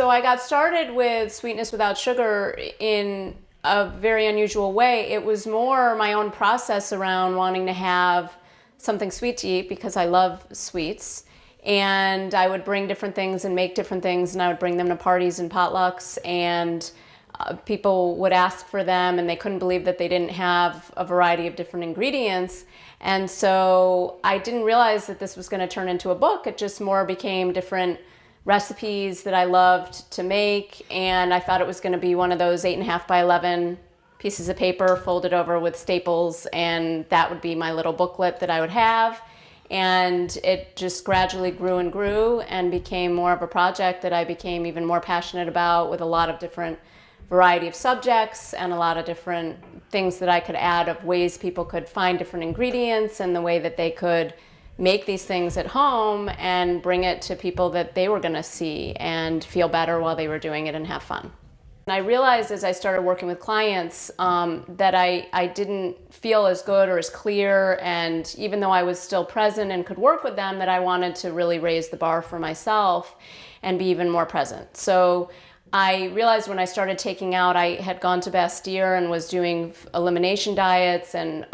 So I got started with Sweetness Without Sugar in a very unusual way. It was more my own process around wanting to have something sweet to eat because I love sweets. And I would bring different things and make different things, and I would bring them to parties and potlucks, and people would ask for them, and they couldn't believe that they didn't have a variety of different ingredients. And so I didn't realize that this was going to turn into a book. It just more became different recipes that I loved to make, and I thought it was going to be one of those 8.5 by 11 pieces of paper folded over with staples, and that would be my little booklet that I would have. And it just gradually grew and grew and became more of a project that I became even more passionate about, with a lot of different variety of subjects and a lot of different things that I could add of ways people could find different ingredients, and the way that they could make these things at home and bring it to people that they were going to see and feel better while they were doing it and have fun. And I realized as I started working with clients that I didn't feel as good or as clear, and even though I was still present and could work with them, that I wanted to really raise the bar for myself and be even more present. So I realized when I started taking out, I had gone to Bastyr and was doing elimination diets and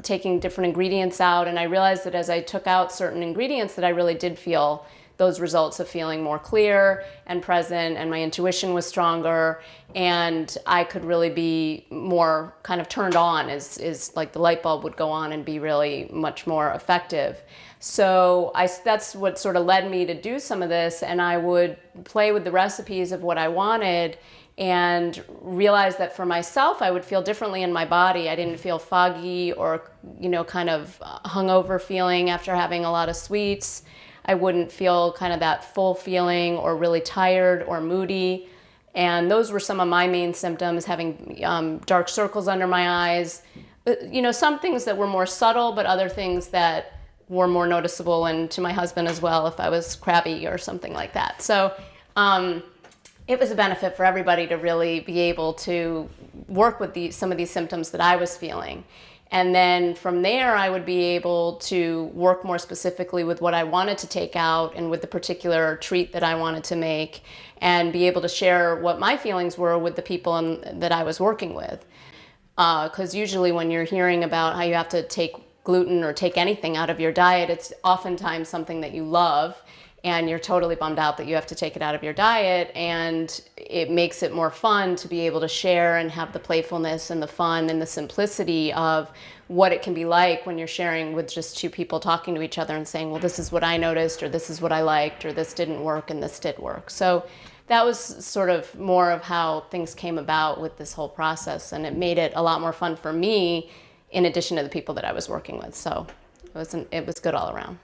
taking different ingredients out, and I realized that as I took out certain ingredients that I really did feel those results of feeling more clear and present, and my intuition was stronger, and I could really be more kind of turned on, is like the light bulb would go on and be really much more effective. So that's what sort of led me to do some of this, and I would play with the recipes of what I wanted and realize that for myself I would feel differently in my body. I didn't feel foggy or, kind of hungover feeling after having a lot of sweets. I wouldn't feel kind of that full feeling or really tired or moody. And those were some of my main symptoms, having dark circles under my eyes. Some things that were more subtle, but other things that were more noticeable, and to my husband as well if I was crabby or something like that. So it was a benefit for everybody to really be able to work with some of these symptoms that I was feeling. And then from there, I would be able to work more specifically with what I wanted to take out and with the particular treat that I wanted to make, and be able to share what my feelings were with the people that I was working with. Because usually when you're hearing about how you have to take gluten or take anything out of your diet, it's oftentimes something that you love, and you're totally bummed out that you have to take it out of your diet, and it makes it more fun to be able to share and have the playfulness and the fun and the simplicity of what it can be like when you're sharing with just two people talking to each other and saying, well, this is what I noticed, or this is what I liked, or this didn't work and this did work. So that was sort of more of how things came about with this whole process, and it made it a lot more fun for me in addition to the people that I was working with. So it was good all around.